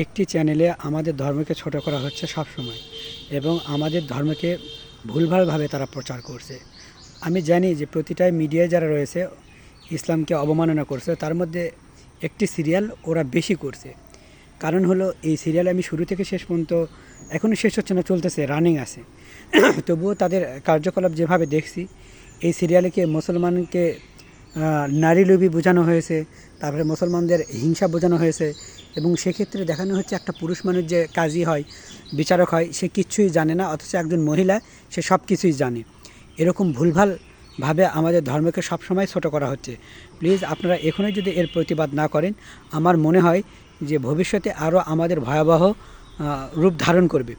একটি চ্যানেলে আমাদের ধর্মকে ছোট করা হচ্ছে সব সময় এবং আমাদের ধর্মকে ভুলভালভাবে তারা প্রচার করছে। আমি জানি যে প্রতিটা মিডিয়ায় যারা রয়েছে ইসলামকে অবমাননা করছে, তার মধ্যে একটি সিরিয়াল ওরা বেশি করছে। কারণ হলো এই সিরিয়াল আমি শুরু থেকে শেষ পর্যন্ত এখনও শেষ হচ্ছে না, চলতেছে, রানিং আছে। তবুও তাদের কার্যকলাপ যেভাবে দেখছি, এই সিরিয়ালকে মুসলমানকে নারীলোভী বোঝানো হয়েছে, তারপরে মুসলমানদের হিংসা বোঝানো হয়েছে এবং সেক্ষেত্রে দেখানো হচ্ছে একটা পুরুষ মানুষ যে কাজী হয়, বিচারক হয়, সে কিচ্ছুই জানে না, অথচ একজন মহিলা সে সব কিছুই জানে। এরকম ভুলভালভাবে আমাদের ধর্মকে সবসময় ছোট করা হচ্ছে। প্লিজ আপনারা এখনই যদি এর প্রতিবাদ না করেন, আমার মনে হয় যে ভবিষ্যতে আরও আমাদের ভয়াবহ রূপ ধারণ করবে।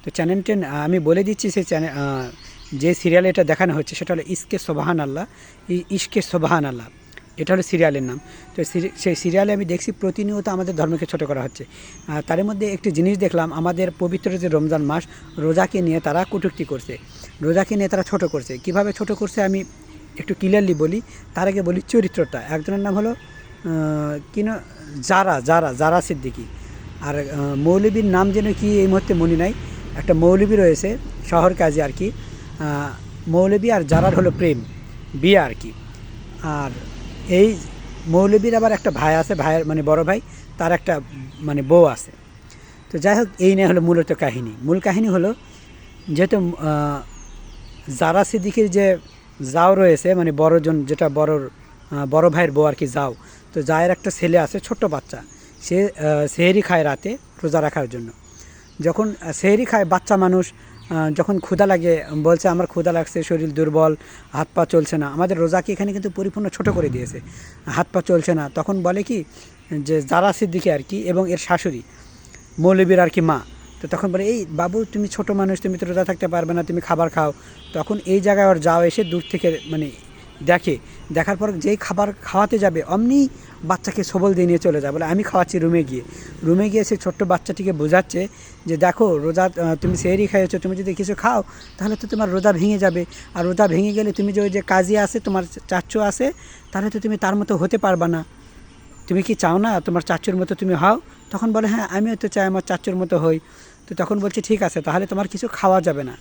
তো চ্যানেলটা আমি বলে দিচ্ছি, সেই চ্যানেল যে সিরিয়ালে এটা দেখানো হচ্ছে সেটা হলো ইশকে সোবাহান আল্লাহ, ইশকে সোবাহান আল্লাহ, এটা হলো সিরিয়ালের নাম। তো সেই সিরিয়ালে আমি দেখছি প্রতিনিয়ত আমাদের ধর্মকে ছোট করা হচ্ছে। তার মধ্যে একটি জিনিস দেখলাম, আমাদের পবিত্র যে রমজান মাস, রোজাকে নিয়ে তারা কটূক্তি করছে, রোজাকে নিয়ে তারা ছোট করছে। কিভাবে ছোট করছে আমি একটু ক্লিয়ারলি বলি। তার আগে বলি চরিত্রটা। একজনের নাম হলো জারা জারা জারা সিদ্দিকী, আর মৌলবীর নাম যেন কি এই মুহূর্তে মনে নাই। একটা মৌলবী রয়েছে শহর কাজে আর কি, মৌলবী আর জারার হলো প্রেম, বিয়ে আর কি। আর এই মৌলবীর আবার একটা ভাই আছে, ভাইয়ের মানে বড় ভাই, তার একটা মানে বউ আছে। তো যাই হোক, এই নিয়ে হলো মূলত কাহিনী। মূল কাহিনী হলো, যেহেতু জারা সিদ্দিকীর যে জাও রয়েছে, মানে বড়জন, যেটা বড় ভাইয়ের বউ আর কি, যাও। তো জায়ের একটা ছেলে আছে, ছোট্ট বাচ্চা, সে সেহরি খায় রাতে রোজা রাখার জন্য। যখন সেহরি খায়, বাচ্চা মানুষ যখন ক্ষুধা লাগে, বলছে আমার ক্ষুধা লাগছে, শরীর দুর্বল, হাত পা চলছে না। আমাদের রোজাকে এখানে কিন্তু পরিপূর্ণ ছোট করে দিয়েছে, হাত পা চলছে না। তখন বলে কি যে জারা সিদ্দিকী আর কি এবং এর শাশুড়ি মৌলবীর আর কি মা, তো তখন বলে, এই বাবু তুমি ছোট মানুষ, তুমি তো রোজা থাকতে পারবে না, তুমি খাবার খাও। তখন এই জায়গায় ওর যাও এসে দূর থেকে মানে দেখার পর যেই খাবার খাওয়াতে যাবে অমনি বাচ্চাকে সবল দিয়ে নিয়ে চলে যায়, বলে আমি খাওয়াচ্ছি। রুমে গিয়ে সে ছোট্ট বাচ্চাটিকে বোঝাচ্ছে যে দেখো, রোজা তুমি সেহরি খাইয়েছো, তুমি যদি কিছু খাও তাহলে তো তোমার রোজা ভেঙে যাবে, আর রোজা ভেঙে গেলে তুমি যে ওই যে কাজী আছে, তোমার চাচ্চু আছে, তাহলে তো তুমি তার মতো হতে পারবা না। তুমি কি চাও না তোমার চাচ্চুর মতো তুমি হও? তখন বলে, হ্যাঁ আমিও তো চাই আমার চাচ্চুর মতো হই। তো তখন বলছে, ঠিক আছে, তাহলে তোমার কিছু খাওয়া যাবে না,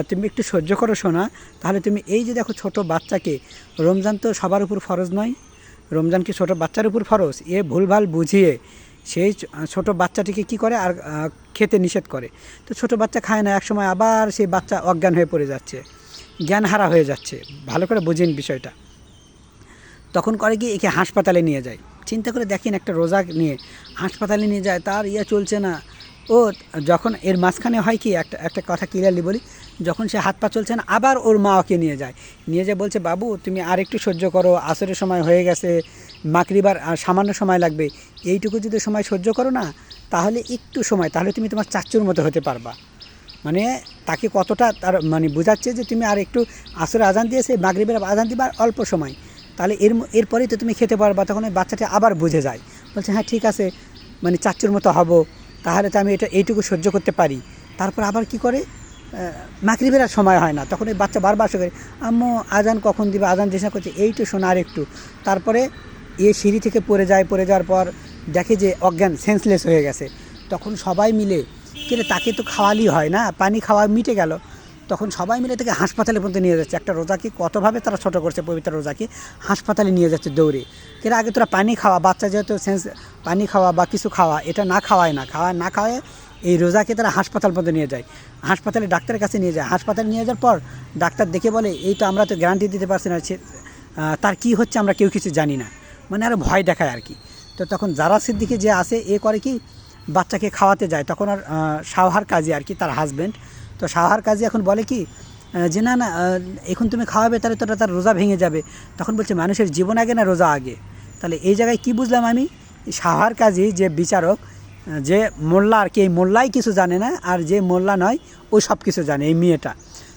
তুমি একটু সহ্য করো শোনা। তাহলে তুমি এই যে দেখো ছোট বাচ্চাকে, রমজান তো সবার উপর ফরজ নয়, রমজান কি ছোট বাচ্চার উপর ফরজ? এ ভুলভাল বুঝিয়ে সেই ছোট বাচ্চাটিকে কি করে, আর খেতে নিষেধ করে। তো ছোট বাচ্চা খায় না, একসময় আবার সেই বাচ্চা অজ্ঞান হয়ে পড়ে যাচ্ছে, জ্ঞানহারা হয়ে যাচ্ছে। ভালো করে বুঝিন বিষয়টা। তখন করে কি, একে হাসপাতালে নিয়ে যায়। চিন্তা করে দেখেন, একটা রোজা নিয়ে হাসপাতালে নিয়ে যায়, তার চলছে না। ও যখন এর মাঝখানে হয় কি, একটা কথা ক্লিয়ারলি বলি, যখন সে হাত পা চলছে না, আবার ওর মা ওকে নিয়ে যায় বলছে, বাবু তুমি আর একটু সহ্য করো, আসরের সময় হয়ে গেছে, মাগরিবার আর সামান্য সময় লাগবে, এইটুকু যদি সময় সহ্য করো না, তাহলে একটু সময়, তাহলে তুমি তোমার চাচ্চুর মতো হতে পারবা। মানে তাকে কতটা তার মানে বোঝাচ্ছে যে তুমি আর একটু, আসরে আজান দিয়েছে, মাগরিবের আজান দিবা অল্প সময়, তাহলে এরপরেই তো তুমি খেতে পারবা। তখন ওই বাচ্চাটি আবার বুঝে যায়, বলছে হ্যাঁ ঠিক আছে, মানে চাচ্চুর মতো হব, তাহলে তো আমি এইটুকু সহ্য করতে পারি। তারপর আবার কি করে, মাগরিবের আর সময় হয় না, তখন ওই বাচ্চা বারবার করে, আম্মু আজান কখন দিবে, আজান দিস না, করছে এইটু শোনা আর একটু। তারপরে সিঁড়ি থেকে পড়ে যাওয়ার পর দেখে যে অজ্ঞান, সেন্সলেস হয়ে গেছে। তখন সবাই মিলে, কিরে তাকে তো খাওয়ালি হয় না, পানি খাওয়া মিটে গেল, তখন সবাই মিলে থেকে হাসপাতালে পর্যন্ত নিয়ে যাচ্ছে। একটা রোজাকে কতভাবে তারা ছোটো করছে, পবিত্র রোজাকে হাসপাতালে নিয়ে যাচ্ছে দৌড়ে। এর আগে তোরা পানি খাওয়া, বাচ্চা যেহেতু পানি খাওয়া বা কিছু খাওয়া, এটা না খাওয়ায় এই রোজাকে তারা হাসপাতাল পর্যন্ত নিয়ে যায়, হাসপাতালে ডাক্তারের কাছে নিয়ে যায়। হাসপাতালে নিয়ে যাওয়ার পর ডাক্তার দেখে বলে, এই তো আমরা তো গ্যারান্টি দিতে পারছি না তার কি হচ্ছে, আমরা কেউ কিছু জানি না, মানে আরও ভয় দেখায় আর কি। তো তখন জারা সিদ্দিকী যে আসে, এ করে কি, বাচ্চাকে খাওয়াতে যায়। তখন আর শাওহার কাজী আর কি, তার হাজব্যান্ড। তো শাওহার কাজী এখন বলে কি, যে না না, এখন তুমি খাওয়াবে তাহলে তো তার রোজা ভেঙে যাবে। তখন বলছে, মানুষের জীবন আগে না রোজা আগে? তাহলে এই জায়গায় কি বুঝলাম আমি, শাওহার কাজী যে বিচারক, যে মোল্লা আর কি, এই মোল্লাই কিছু জানে না, আর যে মোল্লা নয় ও সব কিছু জানে, এই মেয়েটা।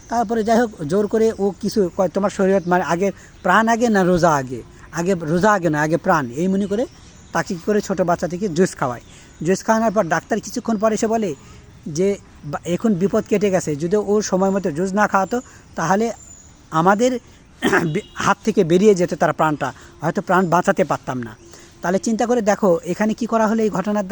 তারপরে যাই হোক, জোর করে ও কিছু কয়, তোমার শরীয়ত মানে আগে প্রাণ আগে না রোজা আগে? রোজা আগে না, আগে প্রাণ, এই মনে করে তাকে কী করে ছোটো বাচ্চা থেকে জুস খাওয়ায়। জুস খাওয়ানোর পর ডাক্তার কিছুক্ষণ পরে এসে বলে যে এখন বিপদ কেটে গেছে, যদি ওর সময় মতো জুস না খাওয়াতো তাহলে আমাদের হাত থেকে বেরিয়ে যেত তার প্রাণটা, হয়তো প্রাণ বাঁচাতে পারতাম না। তাহলে চিন্তা করে দেখো এখানে কি করা হলো এই ঘটনার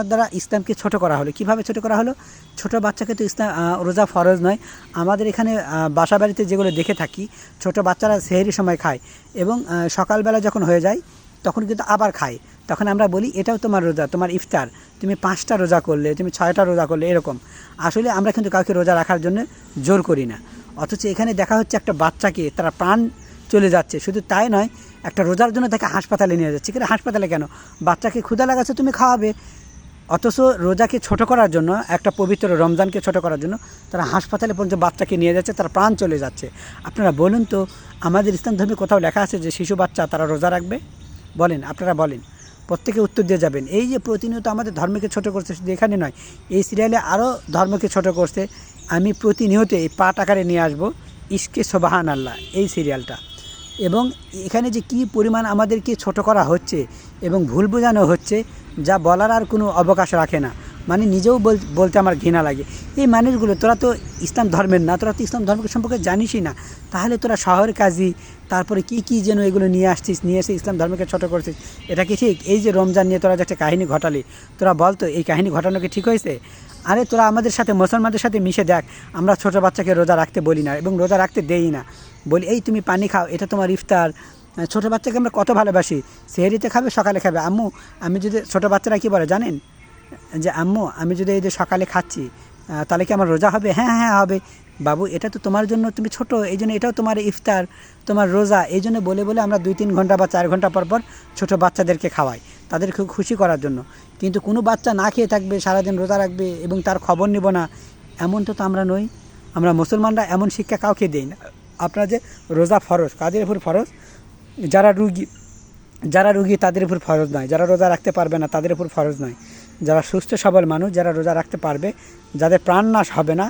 দ্বারা ইসলামকে ছোট করা হলো। কিভাবে ছোট করা হলো? ছোট বাচ্চাকে তো ইসলাম রোজা ফরজ নয়। আমাদের এখানে বাসা বাড়িতে যেগুলো দেখে থাকি, ছোট বাচ্চারা সেহরির সময় খায় এবং সকালবেলা যখন হয়ে যায় তখন কিন্তু আবার খায়। তখন আমরা বলি এটাও তোমার রোজা, তোমার ইফতার, তুমি 5টা রোজা করলে, তুমি 6টা রোজা করলে, এরকম। আসলে আমরা কিন্তু কাউকে রোজা রাখার জন্য জোর করি না। অথচ এখানে দেখা হচ্ছে একটা বাচ্চাকে তারা প্রাণ চলে যাচ্ছে, শুধু তাই নয়, একটা রোজার জন্য তাকে হাসপাতালে নিয়ে যাচ্ছে। কিন্তু হাসপাতালে কেন? বাচ্চাকে ক্ষুধা লাগাচ্ছে, তুমি খাওয়াবে। অথচ রোজাকে ছোট করার জন্য, একটা পবিত্র রমজানকে ছোট করার জন্য তারা হাসপাতালে পর্যন্ত বাচ্চাকে নিয়ে যাচ্ছে, তার প্রাণ চলে যাচ্ছে। আপনারা বলুন তো, আমাদের ইসলাম ধর্মে কোথাও লেখা আছে যে শিশু বাচ্চা তারা রোজা রাখবে? বলেন, আপনারা বলেন, প্রত্যেকে উত্তর দিয়ে যাবেন। এই যে প্রতিনিয়ত আমাদের ধর্মকে ছোট করছে, শুধু এখানে নয়, এই সিরিয়ালে আরও ধর্মকে ছোট করছে। আমি প্রতিনিয়ত এই পাঠ আকারে নিয়ে আসবো ইশকে সোবাহান আল্লাহ, এই সিরিয়ালটা। এবং এখানে যে কী পরিমাণ আমাদেরকে ছোট করা হচ্ছে এবং ভুল বোঝানো হচ্ছে, যা বলার আর কোনো অবকাশ রাখে না। মানে নিজেও বলতে আমার ঘৃণা লাগে। এই মানুষগুলো, তোরা তো ইসলাম ধর্মের না, তোরা তো ইসলাম ধর্মের সম্পর্কে জানিসই না, তাহলে তোরা শহর কাজী, তারপরে কী যেন এগুলো নিয়ে এসে ইসলাম ধর্মকে ছোট করছিস, এটা কি ঠিক? এই যে রমজান নিয়ে তোরা যে একটা কাহিনী ঘটালি, তোরা বলতো এই কাহিনী ঘটানো কি ঠিক হয়েছে? আরে তোরা আমাদের সাথে, মুসলমানদের সাথে মিশে দেখ, আমরা ছোটো বাচ্চাকে রোজা রাখতে বলি না এবং রোজা রাখতে দেই না, বলি এই তুমি পানি খাও, এটা তোমার ইফতার। ছোটো বাচ্চাকে আমরা কত ভালোবাসি, সেহরিতে খাবে, সকালে খাবে। আম্মু, আমি যদি, ছোটো বাচ্চারা কী বলে জানেন, যে আম্মু আমি যদি এই যে সকালে খাচ্ছি তাহলে কি আমার রোজা হবে? হ্যাঁ হ্যাঁ হবে। বাবু, এটা তো তোমার জন্য, তুমি ছোট, এই জন্য এটাও তোমার ইফতার, তোমার রোজা। এই জন্য বলে আমরা 2-3 ঘন্টা বা 4 ঘন্টা পর পর ছোটো বাচ্চাদেরকে খাওয়াই, তাদেরকে খুশি করার জন্য। কিন্তু কোনো বাচ্চা না খেয়ে থাকবে, সারাদিন রোজা রাখবে এবং তার খবর নেব না, এমনটা তো আমরা নই। আমরা মুসলমানরা এমন শিক্ষা কাউকে দেই না। আপনারা যে রোজা ফরজ, কাদের উপর ফরজ? যারা রুগী তাদের উপর ফরজ নয়, যারা রোজা রাখতে পারবে না তাদের উপর ফরজ নয়, যারা সুস্থ সবল মানুষ, যারা রোজা রাখতে পারবে, যাদের প্রাণ নাশ হবে না,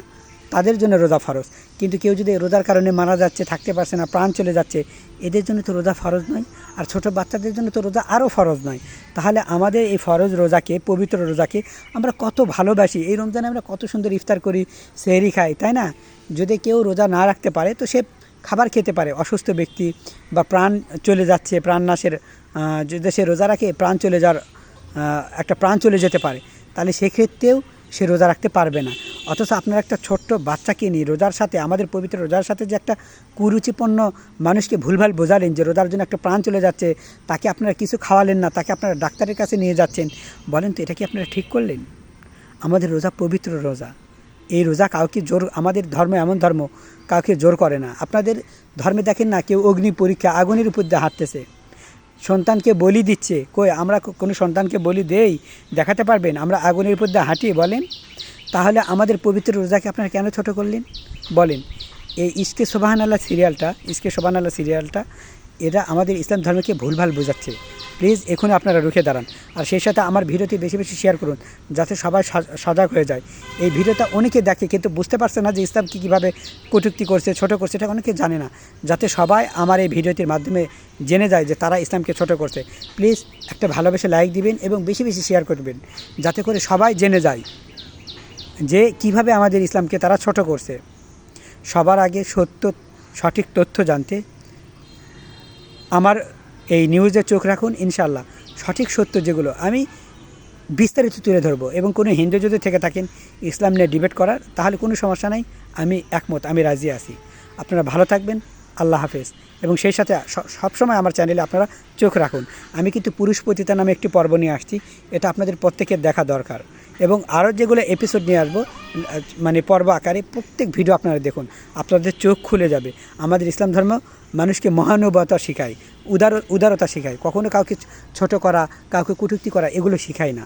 তাদের জন্য রোজা ফরজ। কিন্তু কেউ যদি রোজার কারণে মারা যাচ্ছে, থাকতে পারছে না, প্রাণ চলে যাচ্ছে, এদের জন্য তো রোজা ফরজ নয়। আর ছোট বাচ্চাদের জন্য তো রোজা আরও ফরজ নয়। তাহলে আমাদের এই ফরজ রোজাকে, পবিত্র রোজাকে আমরা কত ভালোবাসি। এই রমজানে আমরা কত সুন্দর ইফতার করি, সেহরি খাই, তাই না? যদি কেউ রোজা না রাখতে পারে তো সে খাবার খেতে পারে, অসুস্থ ব্যক্তি বা প্রাণ চলে যাচ্ছে, প্রাণনাশের, যদি সে রোজা রাখে প্রাণ চলে যাওয়ার, একটা প্রাণ চলে যেতে পারে, তাহলে সেক্ষেত্রেও সে রোজা রাখতে পারবে না। অথচ আপনারা একটা ছোট্ট বাচ্চাকে নিয়ে রোজার সাথে, আমাদের পবিত্র রোজার সাথে যে একটা কুরুচিপূর্ণ মানুষকে ভুলভাল বোঝালেন যে রোজার জন্য একটা প্রাণ চলে যাচ্ছে, তাকে আপনারা কিছু খাওয়ালেন না, তাকে আপনারা ডাক্তারের কাছে নিয়ে যাচ্ছেন। বলেন তো, এটা কি আপনারা ঠিক করলেন? আমাদের রোজা পবিত্র রোজা, এই রোজা কাউকে জোর, আমাদের ধর্ম এমন ধর্ম কাউকে জোর করে না। আপনাদের ধর্মে দেখেন না, কেউ অগ্নি পরীক্ষা, আগুনের উপর দিয়ে হাঁটতেছে, সন্তানকে বলি দিচ্ছে। কই, আমরা কোনো সন্তানকে বলি দেই? দেখাতে পারবেন আমরা আগুনের উপর দিয়ে হাঁটি? বলেন। তাহলে আমাদের পবিত্র রোজাকে আপনারা কেন ছোট করলেন? বলেন। এই ইশকে সোবাহান আল্লাহ সিরিয়ালটা এটা আমাদের ইসলাম ধর্মকে ভুলভাল বোঝাচ্ছে। প্লিজ এখনই আপনারা রুখে দাঁড়ান। আর সেই সাথে আমার ভিডিওটি বেশি বেশি শেয়ার করুন, যাতে সবাই সজাগ হয়ে যায়। এই ভিডিওটা অনেকে দেখে কিন্তু বুঝতে পারছে না যে ইসলাম কীভাবে কটূক্তি করছে, ছোট করছে, এটা অনেকে জানে না। যাতে সবাই আমার এই ভিডিওটির মাধ্যমে জেনে যায় যে তারা ইসলামকে ছোট করছে। প্লিজ একটা ভালোবেসে লাইক দিবেন এবং বেশি বেশি শেয়ার করবেন, যাতে করে সবাই জেনে যায় যে কিভাবে আমাদের ইসলামকে তারা ছোট করছে। সবার আগে সঠিক তথ্য জানতে আমার এই নিউজে চোখ রাখুন। ইনশাআল্লাহ সঠিক সত্য যেগুলো আমি বিস্তারিত তুলে ধরবো। এবং কোনো হিন্দু যদি থেকে থাকেন ইসলাম নিয়ে ডিবেট করার, তাহলে কোনো সমস্যা নাই, আমি একমত, আমি রাজি আছি। আপনারা ভালো থাকবেন, আল্লাহ হাফেজ। এবং সেই সাথে সবসময় আমার চ্যানেলে আপনারা চোখ রাখুন। আমি কিন্তু পুরুষ পতিতা নামে একটি পর্ব নিয়ে আসছি, এটা আপনাদের প্রত্যেকের দেখা দরকার। এবং আরও যেগুলো এপিসোড নিয়ে আসবো, মানে পর্ব আকারে, প্রত্যেক ভিডিও আপনারা দেখুন, আপনাদের চোখ খুলে যাবে। আমাদের ইসলাম ধর্ম মানুষকে মহানুভবতা শেখায়, উদারতা শেখায়, কখনো কাউকে ছোট করা, কাউকে কটূক্তি করা এগুলো শেখায় না।